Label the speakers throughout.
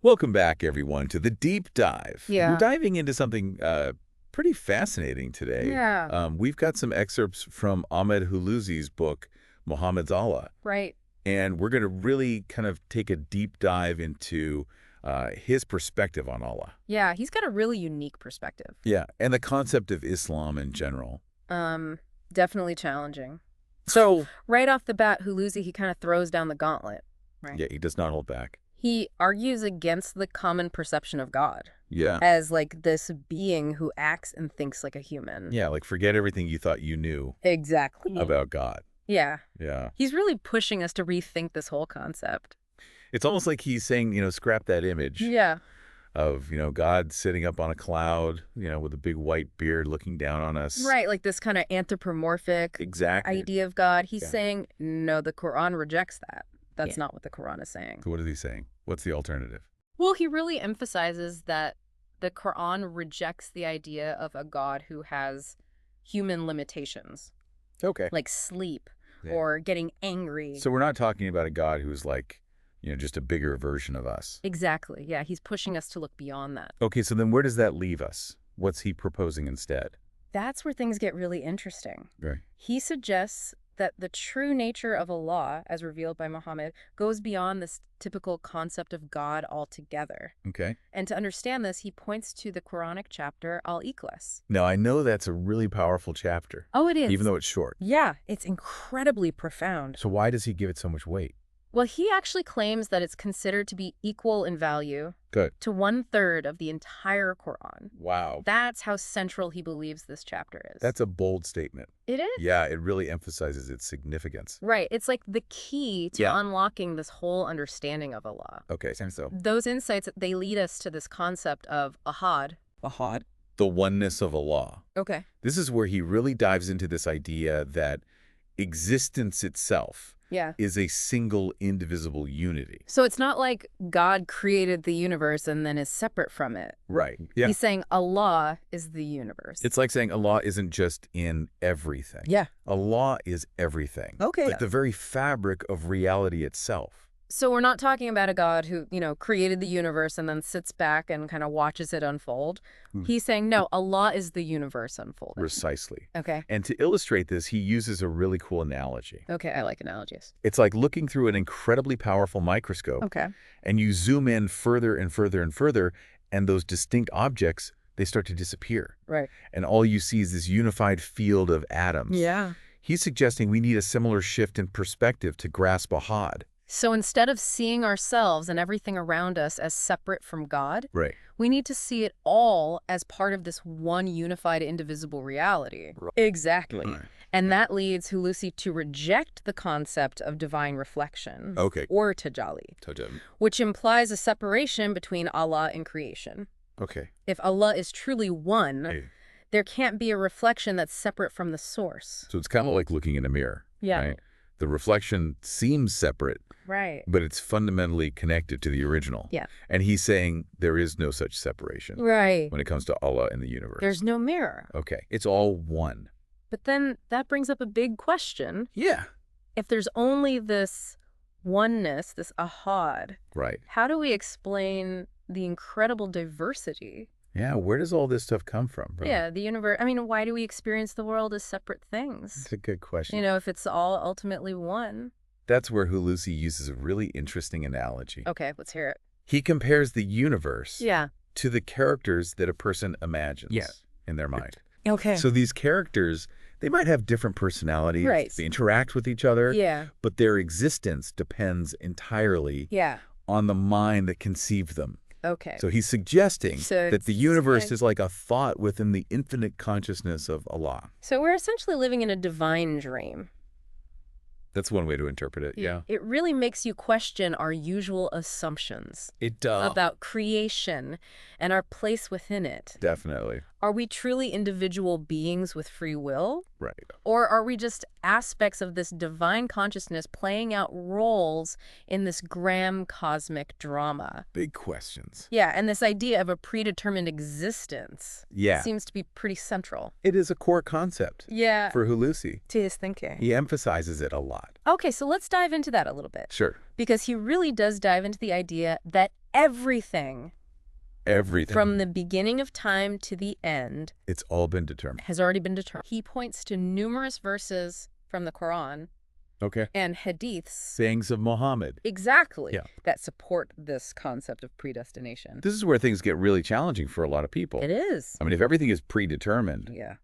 Speaker 1: Welcome back, everyone, to the deep dive.
Speaker 2: Yeah.
Speaker 1: We're diving into something pretty fascinating today.
Speaker 2: Yeah.
Speaker 1: We've got some excerpts from Ahmed Hulusi's book, Muhammad's Allah,
Speaker 2: Right.
Speaker 1: and we're going to really kind of take a deep dive into his perspective on Allah.
Speaker 2: Yeah, he's got a really unique perspective.
Speaker 1: Yeah, and the concept of Islam in general.
Speaker 2: Definitely challenging.
Speaker 1: So,
Speaker 2: Right off the bat, Hulusi, he kind of throws down the gauntlet. Right.
Speaker 1: yeah, he does not hold back.
Speaker 2: He argues against the common perception of God
Speaker 1: Yeah.
Speaker 2: as like this being who acts and thinks like a human.
Speaker 1: Yeah, like forget everything you thought you knew
Speaker 2: Exactly.
Speaker 1: about God.
Speaker 2: Yeah.
Speaker 1: Yeah.
Speaker 2: He's really pushing us to rethink this whole concept.
Speaker 1: It's almost like he's saying, scrap that image.
Speaker 2: Yeah.
Speaker 1: Of, God sitting up on a cloud, with a big white beard looking down on us.
Speaker 2: Right, like this kind of anthropomorphic
Speaker 1: Exactly.
Speaker 2: idea of God. He's
Speaker 1: Yeah.
Speaker 2: saying, no, the Quran rejects that. That's not what the Quran is saying.
Speaker 1: So what is he saying? What's the alternative?
Speaker 2: Well, he really emphasizes that the Quran rejects the idea of a God who has human limitations,
Speaker 1: Okay.
Speaker 2: like sleep
Speaker 1: Yeah.
Speaker 2: or getting angry.
Speaker 1: So we're not talking about a God who's like, just a bigger version of us.
Speaker 2: Exactly. Yeah, he's pushing us to look beyond that.
Speaker 1: Okay, so then where does that leave us? What's he proposing instead?
Speaker 2: That's where things get really interesting.
Speaker 1: Right.
Speaker 2: He suggests that the true nature of Allah, as revealed by Muhammad, goes beyond this typical concept of God altogether.
Speaker 1: Okay.
Speaker 2: And to understand this, he points to the Quranic chapter Al-Ikhlas.
Speaker 1: Now, I know that's a really powerful chapter.
Speaker 2: Oh, it is.
Speaker 1: Even though it's short.
Speaker 2: Yeah, it's incredibly profound.
Speaker 1: So why does he give it so much weight?
Speaker 2: Well, he actually claims that it's considered to be equal in value
Speaker 1: Good.
Speaker 2: to 1/3 of the entire Quran.
Speaker 1: Wow.
Speaker 2: That's how central he believes this chapter is.
Speaker 1: That's a bold statement.
Speaker 2: It is.
Speaker 1: Yeah, it really emphasizes its significance.
Speaker 2: Right. It's like the key to
Speaker 1: Yeah.
Speaker 2: unlocking this whole understanding of Allah.
Speaker 1: Okay, so
Speaker 2: Those insights, they lead us to this concept of Ahad.
Speaker 1: Ahad? The oneness of Allah.
Speaker 2: Okay.
Speaker 1: This is where he really dives into this idea that existence itself
Speaker 2: Yeah.
Speaker 1: is a single indivisible unity.
Speaker 2: So it's not like God created the universe and then is separate from it.
Speaker 1: Right. Yeah.
Speaker 2: He's saying Allah is the universe.
Speaker 1: It's like saying Allah isn't just in everything.
Speaker 2: Yeah.
Speaker 1: Allah is everything.
Speaker 2: Okay.
Speaker 1: Like the very fabric of reality itself.
Speaker 2: So we're not talking about a God who, created the universe and then sits back and kind of watches it unfold. He's saying, no, Allah is the universe unfolding.
Speaker 1: Precisely.
Speaker 2: Okay.
Speaker 1: And to illustrate this, he uses a really cool analogy.
Speaker 2: Okay, I like analogies.
Speaker 1: It's like looking through an incredibly powerful microscope.
Speaker 2: Okay.
Speaker 1: And you zoom in further and further and further, and those distinct objects, they start to disappear.
Speaker 2: Right.
Speaker 1: And all you see is this unified field of atoms.
Speaker 2: Yeah.
Speaker 1: He's suggesting we need a similar shift in perspective to grasp Ahad.
Speaker 2: So instead of seeing ourselves and everything around us as separate from God,
Speaker 1: Right.
Speaker 2: we need to see it all as part of this one unified, indivisible reality.
Speaker 1: Right.
Speaker 2: Exactly.
Speaker 1: Right.
Speaker 2: And that leads Hulusi to reject the concept of divine reflection.
Speaker 1: Okay.
Speaker 2: Or tajalli,
Speaker 1: Totem.
Speaker 2: which implies a separation between Allah and creation.
Speaker 1: Okay.
Speaker 2: If Allah is truly one,
Speaker 1: Hey.
Speaker 2: there can't be a reflection that's separate from the source.
Speaker 1: So it's kind of like looking in a mirror.
Speaker 2: Yeah.
Speaker 1: Right? The reflection seems separate,
Speaker 2: Right.
Speaker 1: but it's fundamentally connected to the original.
Speaker 2: Yeah.
Speaker 1: And he's saying there is no such separation
Speaker 2: Right.
Speaker 1: when it comes to Allah and the universe.
Speaker 2: There's no mirror.
Speaker 1: Okay. It's all one.
Speaker 2: But then that brings up a big question.
Speaker 1: Yeah.
Speaker 2: If there's only this oneness, this ahad,
Speaker 1: Right.
Speaker 2: how do we explain the incredible diversity?
Speaker 1: Yeah. Where does all this stuff come from, bro?
Speaker 2: Yeah, the universe. I mean, why do we experience the world as separate things?
Speaker 1: That's a good question.
Speaker 2: If it's all ultimately one.
Speaker 1: That's where Hulusi uses a really interesting analogy.
Speaker 2: Okay, let's hear it.
Speaker 1: He compares the universe
Speaker 2: Yeah.
Speaker 1: to the characters that a person imagines
Speaker 3: Yeah.
Speaker 1: in their mind.
Speaker 2: Okay.
Speaker 1: So these characters, they might have different personalities.
Speaker 2: Right.
Speaker 1: They interact with each other.
Speaker 2: Yeah.
Speaker 1: But their existence depends entirely
Speaker 2: Yeah.
Speaker 1: on the mind that conceived them.
Speaker 2: Okay.
Speaker 1: So he's suggesting
Speaker 2: So
Speaker 1: that the
Speaker 2: it's-
Speaker 1: universe is like a thought within the infinite consciousness of Allah.
Speaker 2: So we're essentially living in a divine dream.
Speaker 1: That's one way to interpret it, yeah.
Speaker 2: It really makes you question our usual assumptions
Speaker 1: It does.
Speaker 2: about creation and our place within it.
Speaker 1: Definitely.
Speaker 2: Are we truly individual beings with free will?
Speaker 1: Right.
Speaker 2: Or are we just aspects of this divine consciousness playing out roles in this grand cosmic drama?
Speaker 1: Big questions.
Speaker 2: Yeah, and this idea of a predetermined existence
Speaker 1: Yeah.
Speaker 2: seems to be pretty central.
Speaker 1: It is a core concept
Speaker 2: Yeah,
Speaker 1: for Hulusi.
Speaker 2: to his thinking.
Speaker 1: He emphasizes it a lot.
Speaker 2: Okay, so let's dive into that a little bit.
Speaker 1: Sure.
Speaker 2: Because he really does dive into the idea that Everything
Speaker 1: Everything.
Speaker 2: from the beginning of time to the end
Speaker 1: It's all been determined.
Speaker 2: has already been determined. He points to numerous verses from the Quran
Speaker 1: Okay.
Speaker 2: and hadiths
Speaker 1: Sayings of Muhammad.
Speaker 2: exactly
Speaker 1: Yeah.
Speaker 2: that support this concept of predestination.
Speaker 1: This is where things get really challenging for a lot of people.
Speaker 2: It is.
Speaker 1: I mean, if everything is predetermined,
Speaker 2: Yeah.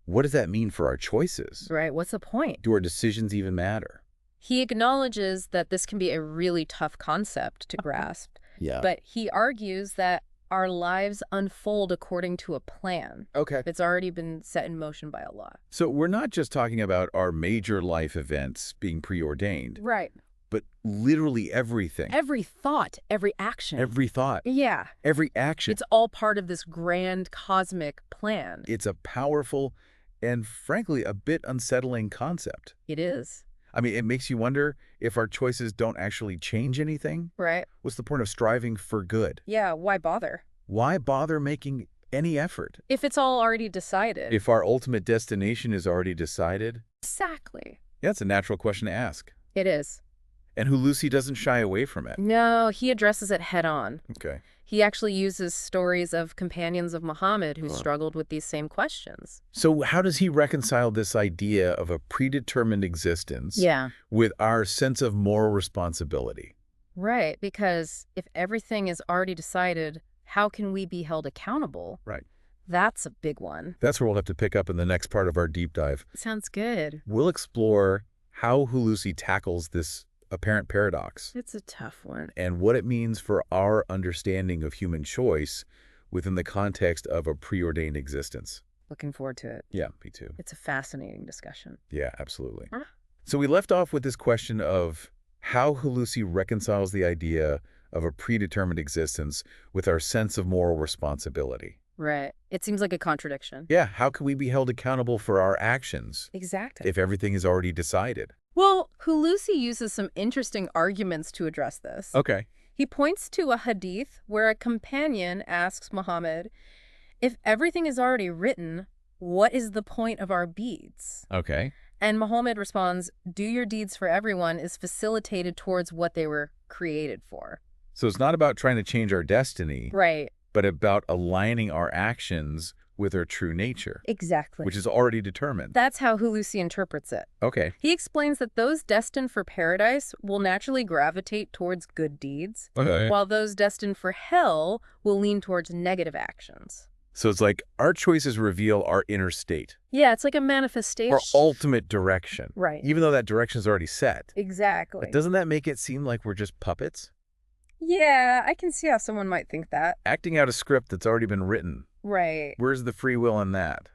Speaker 1: what does that mean for our choices?
Speaker 2: Right. What's the point?
Speaker 1: Do our decisions even matter?
Speaker 2: He acknowledges that this can be a really tough concept to grasp,
Speaker 1: Yeah.
Speaker 2: but he argues that our lives unfold according to a plan.
Speaker 1: Okay.
Speaker 2: It's already been set in motion by Allah.
Speaker 1: So we're not just talking about our major life events being preordained,
Speaker 2: Right.
Speaker 1: but literally everything.
Speaker 2: Every thought, every action.
Speaker 1: Every thought,
Speaker 2: Yeah.
Speaker 1: every action.
Speaker 2: It's all part of this grand cosmic plan.
Speaker 1: It's a powerful and, frankly, a bit unsettling concept.
Speaker 2: It is.
Speaker 1: I mean, it makes you wonder if our choices don't actually change anything.
Speaker 2: Right.
Speaker 1: What's the point of striving for good?
Speaker 2: Yeah, why bother?
Speaker 1: Why bother making any effort?
Speaker 2: If it's all already decided.
Speaker 1: If our ultimate destination is already decided?
Speaker 2: Exactly.
Speaker 1: Yeah, it's a natural question to ask.
Speaker 2: It is.
Speaker 1: And Hulusi doesn't shy away from it.
Speaker 2: No, he addresses it head on.
Speaker 1: Okay.
Speaker 2: He actually uses stories of companions of Muhammad who struggled with these same questions.
Speaker 1: So how does he reconcile this idea of a predetermined existence
Speaker 2: Yeah.
Speaker 1: with our sense of moral responsibility?
Speaker 2: Right, because if everything is already decided, how can we be held accountable?
Speaker 1: Right.
Speaker 2: That's a big one.
Speaker 1: That's where we'll have to pick up in the next part of our deep dive.
Speaker 2: Sounds good.
Speaker 1: We'll explore how Hulusi tackles this apparent paradox
Speaker 2: It's a tough one.
Speaker 1: and what it means for our understanding of human choice within the context of a preordained existence.
Speaker 2: Looking forward to it.
Speaker 1: Yeah, me too.
Speaker 2: It's a fascinating discussion.
Speaker 1: Yeah, absolutely.
Speaker 2: Huh?
Speaker 1: So we left off with this question of how Hulusi reconciles the idea of a predetermined existence with our sense of moral responsibility.
Speaker 2: Right. It seems like a contradiction.
Speaker 1: Yeah, how can we be held accountable for our actions
Speaker 2: Exactly.
Speaker 1: if everything is already decided?
Speaker 2: Well, Hulusi uses some interesting arguments to address this.
Speaker 1: Okay.
Speaker 2: He points to a hadith where a companion asks Muhammad, if everything is already written, what is the point of our beads?
Speaker 1: Okay.
Speaker 2: And Muhammad responds, do your deeds for everyone is facilitated towards what they were created for.
Speaker 1: So it's not about trying to change our destiny,
Speaker 2: Right.
Speaker 1: but about aligning our actions with our true nature,
Speaker 2: Exactly.
Speaker 1: which is already determined.
Speaker 2: That's how Hulusi interprets it.
Speaker 1: Okay.
Speaker 2: He explains that those destined for paradise will naturally gravitate towards good deeds,
Speaker 1: Okay.
Speaker 2: while those destined for hell will lean towards negative actions.
Speaker 1: So it's like our choices reveal our inner state,
Speaker 2: Yeah, it's like a manifestation.
Speaker 1: our ultimate direction,
Speaker 2: Right.
Speaker 1: even though that direction is already set.
Speaker 2: Exactly.
Speaker 1: But doesn't that make it seem like we're just puppets?
Speaker 2: Yeah, I can see how someone might think that.
Speaker 1: Acting out a script that's already been written.
Speaker 2: Right.
Speaker 1: Where's the free will in that?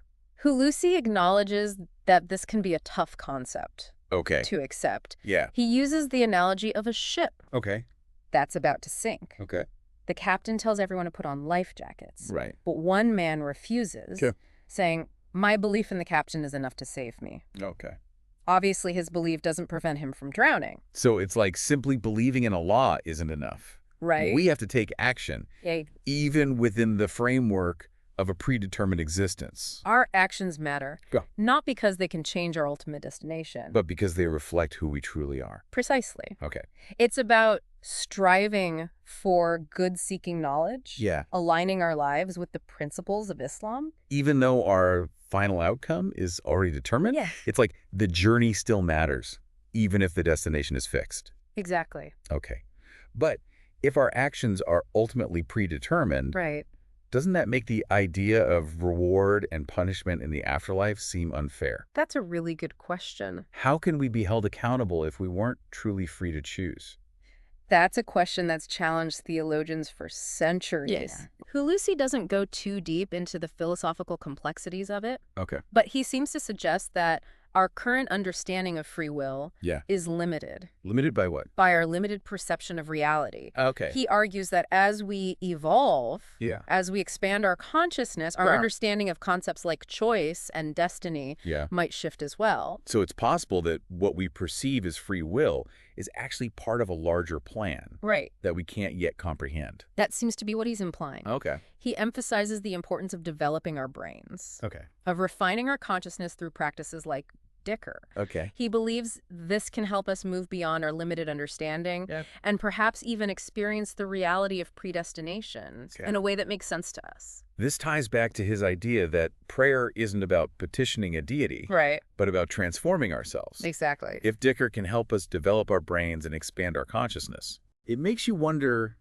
Speaker 2: Hulusi acknowledges that this can be a tough concept
Speaker 1: Okay.
Speaker 2: to accept.
Speaker 1: Yeah.
Speaker 2: He uses the analogy of a ship
Speaker 1: Okay.
Speaker 2: that's about to sink.
Speaker 1: Okay.
Speaker 2: The captain tells everyone to put on life jackets,
Speaker 1: Right.
Speaker 2: but one man refuses,
Speaker 1: Okay.
Speaker 2: saying, my belief in the captain is enough to save me.
Speaker 1: Okay.
Speaker 2: Obviously, his belief doesn't prevent him from drowning.
Speaker 1: So it's like simply believing in a law isn't enough.
Speaker 2: Right.
Speaker 1: We have to take action,
Speaker 2: Yeah,
Speaker 1: even within the framework of a predetermined existence,
Speaker 2: our actions matter,
Speaker 1: Yeah.
Speaker 2: not because they can change our ultimate destination.
Speaker 1: but because they reflect who we truly are.
Speaker 2: Precisely.
Speaker 1: Okay.
Speaker 2: It's about striving for good-seeking knowledge,
Speaker 1: Yeah.
Speaker 2: aligning our lives with the principles of Islam.
Speaker 1: Even though our final outcome is already determined,
Speaker 2: Yeah.
Speaker 1: it's like the journey still matters, even if the destination is fixed.
Speaker 2: Exactly.
Speaker 1: Okay. But if our actions are ultimately predetermined,
Speaker 2: Right.
Speaker 1: doesn't that make the idea of reward and punishment in the afterlife seem unfair?
Speaker 2: That's a really good question.
Speaker 1: How can we be held accountable if we weren't truly free to choose?
Speaker 2: That's a question that's challenged theologians for centuries.
Speaker 1: Yeah.
Speaker 2: Hulusi doesn't go too deep into the philosophical complexities of it,
Speaker 1: Okay.
Speaker 2: but he seems to suggest that our current understanding of free will
Speaker 1: Yeah.
Speaker 2: is limited
Speaker 1: Limited by what?
Speaker 2: by our limited perception of reality.
Speaker 1: Okay.
Speaker 2: He argues that as we evolve,
Speaker 1: Yeah.
Speaker 2: as we expand our consciousness, our
Speaker 1: Yeah.
Speaker 2: understanding of concepts like choice and destiny
Speaker 1: Yeah.
Speaker 2: might shift as well.
Speaker 1: So it's possible that what we perceive as free will is actually part of a larger plan
Speaker 2: Right.
Speaker 1: that we can't yet comprehend.
Speaker 2: That seems to be what he's implying.
Speaker 1: Okay.
Speaker 2: He emphasizes the importance of developing our brains,
Speaker 1: Okay.
Speaker 2: of refining our consciousness through practices like Dicker.
Speaker 1: Okay.
Speaker 2: He believes this can help us move beyond our limited understanding and perhaps even experience the reality of predestination in a way that makes sense to us.
Speaker 1: This ties back to his idea that prayer isn't about petitioning a deity,
Speaker 2: Right.
Speaker 1: but about transforming ourselves.
Speaker 2: Exactly.
Speaker 1: If Dicker can help us develop our brains and expand our consciousness, it makes you wonder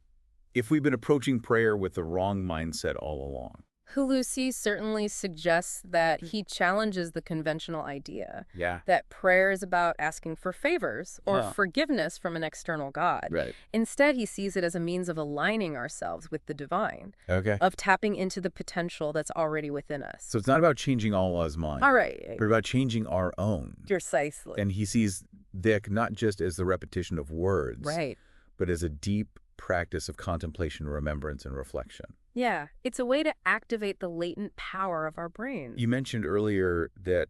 Speaker 1: if we've been approaching prayer with the wrong mindset all along.
Speaker 2: Hulusi certainly suggests that he challenges the conventional idea
Speaker 1: Yeah.
Speaker 2: that prayer is about asking for favors or forgiveness from an external God.
Speaker 1: Right.
Speaker 2: Instead, he sees it as a means of aligning ourselves with the divine,
Speaker 1: Okay.
Speaker 2: of tapping into the potential that's already within us.
Speaker 1: So it's not about changing Allah's mind,
Speaker 2: All right.
Speaker 1: but about changing our own.
Speaker 2: Precisely.
Speaker 1: And he sees dhikr not just as the repetition of words,
Speaker 2: Right.
Speaker 1: but as a deep practice of contemplation, remembrance, and reflection.
Speaker 2: Yeah, it's a way to activate the latent power of our brains.
Speaker 1: You mentioned earlier that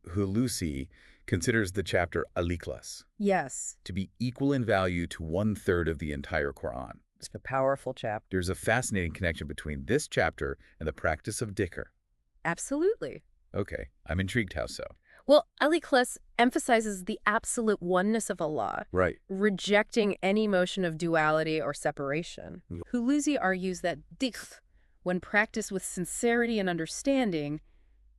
Speaker 1: Hulusi considers the chapter Al-Ikhlas
Speaker 2: Yes.
Speaker 1: to be equal in value to 1/3 of the entire Quran.
Speaker 2: It's a powerful chapter.
Speaker 1: There's a fascinating connection between this chapter and the practice of dhikr.
Speaker 2: Absolutely.
Speaker 1: Okay, I'm intrigued how so.
Speaker 2: Well, Al-Ikhlas emphasizes the absolute oneness of Allah,
Speaker 1: Right.
Speaker 2: rejecting any notion of duality or separation. Hulusi argues that dhikr, when practiced with sincerity and understanding,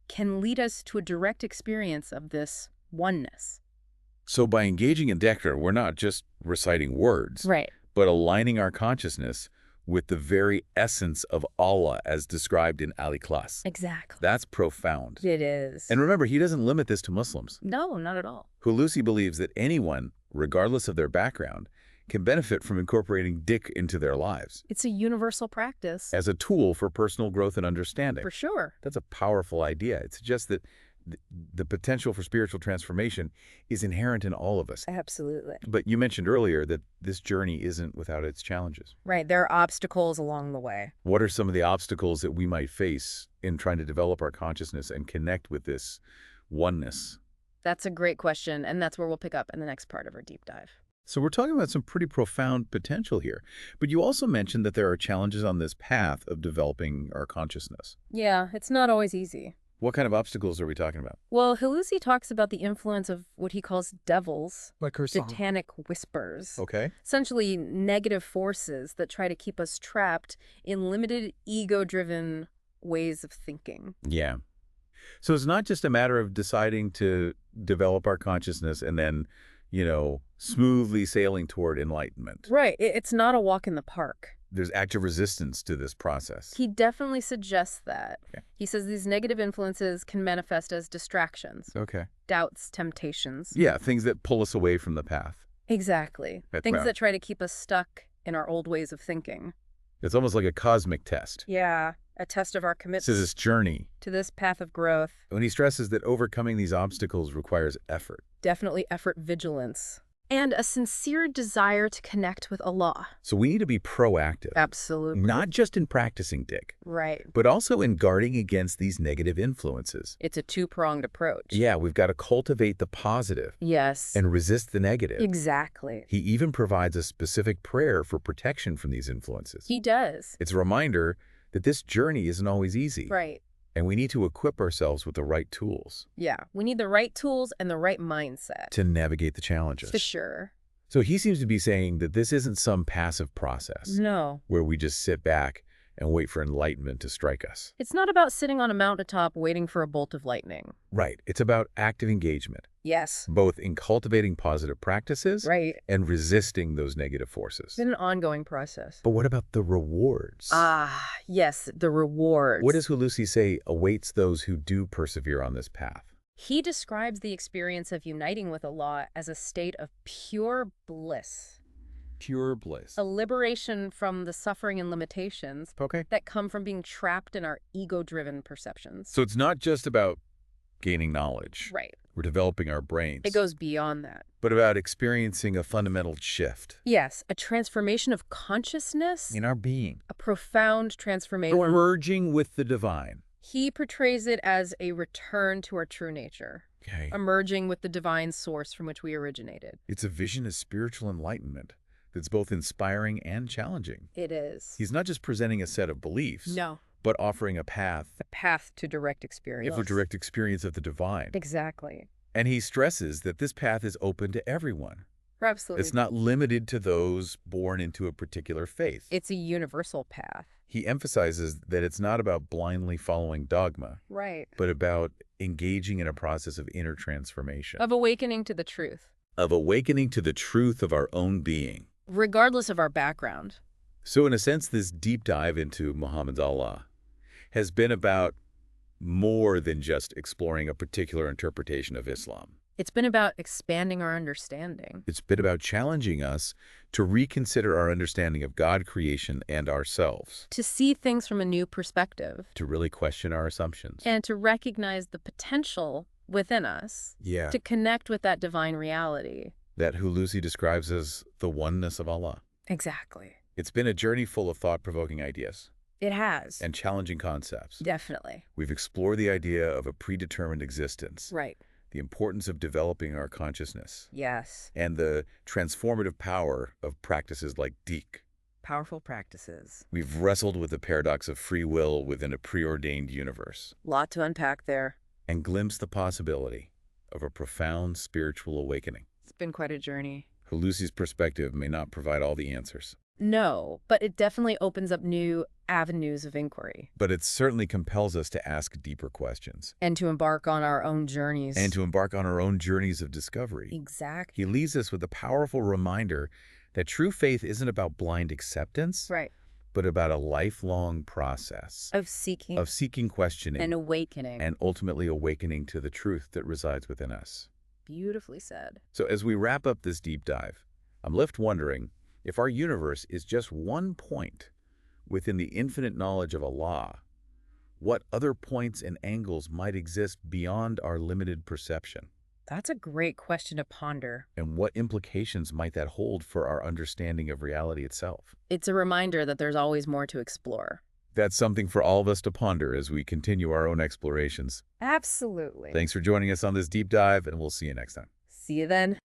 Speaker 2: can lead us to a direct experience of this oneness.
Speaker 1: So by engaging in dhikr, we're not just reciting words,
Speaker 2: Right.
Speaker 1: but aligning our consciousness with the very essence of Allah as described in Al-Ikhlas.
Speaker 2: Exactly.
Speaker 1: That's profound.
Speaker 2: It is.
Speaker 1: And remember, he doesn't limit this to Muslims.
Speaker 2: No, not at all.
Speaker 1: Hulusi believes that anyone, regardless of their background, can benefit from incorporating dhikr into their lives
Speaker 2: It's a universal practice.
Speaker 1: as a tool for personal growth and understanding.
Speaker 2: For sure.
Speaker 1: That's a powerful idea. It suggests that the potential for spiritual transformation is inherent in all of us.
Speaker 2: Absolutely.
Speaker 1: But you mentioned earlier that this journey isn't without its challenges.
Speaker 2: Right. There are obstacles along the way.
Speaker 1: What are some of the obstacles that we might face in trying to develop our consciousness and connect with this oneness?
Speaker 2: That's a great question, and that's where we'll pick up in the next part of our deep dive.
Speaker 1: So we're talking about some pretty profound potential here. But you also mentioned that there are challenges on this path of developing our consciousness.
Speaker 2: Yeah, it's not always easy.
Speaker 1: What kind of obstacles are we talking about?
Speaker 2: Well, Hulusi talks about the influence of what he calls devils,
Speaker 1: Like her
Speaker 2: satanic whispers.
Speaker 1: Okay.
Speaker 2: Essentially negative forces that try to keep us trapped in limited ego-driven ways of thinking.
Speaker 1: Yeah. So it's not just a matter of deciding to develop our consciousness and then, smoothly sailing toward enlightenment.
Speaker 2: Right. It's not a walk in the park.
Speaker 1: There's active resistance to this process.
Speaker 2: He definitely suggests that.
Speaker 1: Okay.
Speaker 2: He says these negative influences can manifest as distractions,
Speaker 1: Okay.
Speaker 2: doubts, temptations.
Speaker 1: Yeah, things that pull us away from the path.
Speaker 2: Exactly.
Speaker 1: That's
Speaker 2: Things
Speaker 1: right.
Speaker 2: that try to keep us stuck in our old ways of thinking.
Speaker 1: It's almost like a cosmic test.
Speaker 2: Yeah, a test of our
Speaker 1: This is
Speaker 2: commitment
Speaker 1: this journey.
Speaker 2: to this path of growth.
Speaker 1: When he stresses that overcoming these obstacles requires effort.
Speaker 2: Definitely effort vigilance. And a sincere desire to connect with Allah.
Speaker 1: So we need to be proactive.
Speaker 2: Absolutely.
Speaker 1: Not just in practicing dhikr,
Speaker 2: Right.
Speaker 1: but also in guarding against these negative influences.
Speaker 2: It's a two-pronged approach.
Speaker 1: Yeah, we've got to cultivate the positive
Speaker 2: Yes.
Speaker 1: and resist the negative.
Speaker 2: Exactly.
Speaker 1: He even provides a specific prayer for protection from these influences.
Speaker 2: He does.
Speaker 1: It's a reminder that this journey isn't always easy.
Speaker 2: Right.
Speaker 1: And we need to equip ourselves with the right tools
Speaker 2: Yeah. We need the right tools and the right mindset.
Speaker 1: to navigate the challenges.
Speaker 2: For sure.
Speaker 1: So he seems to be saying that this isn't some passive process
Speaker 2: No.
Speaker 1: where we just sit back and wait for enlightenment to strike us.
Speaker 2: It's not about sitting on a mountaintop waiting for a bolt of lightning.
Speaker 1: Right. It's about active engagement,
Speaker 2: Yes.
Speaker 1: both in cultivating positive practices
Speaker 2: Right.
Speaker 1: and resisting those negative forces.
Speaker 2: It's been an ongoing process.
Speaker 1: But what about the rewards?
Speaker 2: Yes, the rewards.
Speaker 1: What does Hulusi say awaits those who do persevere on this path?
Speaker 2: He describes the experience of uniting with Allah as a state of pure bliss,
Speaker 1: Pure bliss.
Speaker 2: a liberation from the suffering and limitations
Speaker 1: Okay.
Speaker 2: that come from being trapped in our ego-driven perceptions.
Speaker 1: So it's not just about gaining knowledge.
Speaker 2: Right.
Speaker 1: We're developing our brains.
Speaker 2: It goes beyond that.
Speaker 1: But about experiencing a fundamental shift
Speaker 2: Yes, a transformation of consciousness,
Speaker 1: in our being.
Speaker 2: a profound transformation.
Speaker 1: We're merging with the divine.
Speaker 2: He portrays it as a return to our true nature,
Speaker 1: Okay.
Speaker 2: emerging with the divine source from which we originated.
Speaker 1: It's a vision of spiritual enlightenment that's both inspiring and challenging.
Speaker 2: It is.
Speaker 1: He's not just presenting a set of beliefs,
Speaker 2: No.
Speaker 1: but offering a path
Speaker 2: The path to direct experience.
Speaker 1: for direct experience of the divine.
Speaker 2: Exactly.
Speaker 1: And he stresses that this path is open to everyone.
Speaker 2: Absolutely.
Speaker 1: It's not limited to those born into a particular faith.
Speaker 2: It's a universal path.
Speaker 1: He emphasizes that it's not about blindly following dogma,
Speaker 2: Right.
Speaker 1: but about engaging in a process of inner transformation,
Speaker 2: Of awakening to the truth,
Speaker 1: of awakening to the truth of our own being.
Speaker 2: regardless of our background.
Speaker 1: So in a sense, this deep dive into Muhammad's Allah has been about more than just exploring a particular interpretation of Islam.
Speaker 2: It's been about expanding our understanding.
Speaker 1: It's been about challenging us to reconsider our understanding of God, creation, and ourselves,
Speaker 2: To see things from a new perspective.
Speaker 1: to really question our assumptions.
Speaker 2: And to recognize the potential within us.
Speaker 1: Yeah,
Speaker 2: To connect with that divine reality.
Speaker 1: that Hulusi describes as the oneness of Allah.
Speaker 2: Exactly.
Speaker 1: It's been a journey full of thought-provoking ideas
Speaker 2: It has.
Speaker 1: and challenging concepts.
Speaker 2: Definitely.
Speaker 1: We've explored the idea of a predetermined existence,
Speaker 2: Right.
Speaker 1: the importance of developing our consciousness,
Speaker 2: Yes.
Speaker 1: and the transformative power of practices like Deek.
Speaker 2: Powerful practices.
Speaker 1: We've wrestled with the paradox of free will within a preordained universe
Speaker 2: Lot to unpack there.
Speaker 1: and glimpsed the possibility of a profound spiritual awakening.
Speaker 2: It's been quite a journey.
Speaker 1: Hulusi's perspective may not provide all the answers,
Speaker 2: No, but it definitely opens up new avenues of inquiry.
Speaker 1: but it certainly compels us to ask deeper questions
Speaker 2: And to embark on our own journeys.
Speaker 1: and to embark on our own journeys of discovery.
Speaker 2: Exactly.
Speaker 1: He leaves us with a powerful reminder that true faith isn't about blind acceptance,
Speaker 2: Right.
Speaker 1: but about a lifelong process
Speaker 2: Of seeking
Speaker 1: of seeking questioning
Speaker 2: and awakening.
Speaker 1: and ultimately awakening to the truth that resides within us.
Speaker 2: Beautifully said.
Speaker 1: So as we wrap up this deep dive, I'm left wondering if our universe is just one point within the infinite knowledge of Allah, what other points and angles might exist beyond our limited perception?
Speaker 2: That's a great question to ponder.
Speaker 1: And what implications might that hold for our understanding of reality itself?
Speaker 2: It's a reminder that there's always more to explore.
Speaker 1: That's something for all of us to ponder as we continue our own explorations.
Speaker 2: Absolutely.
Speaker 1: Thanks for joining us on this deep dive, and we'll see you next time.
Speaker 2: See you then.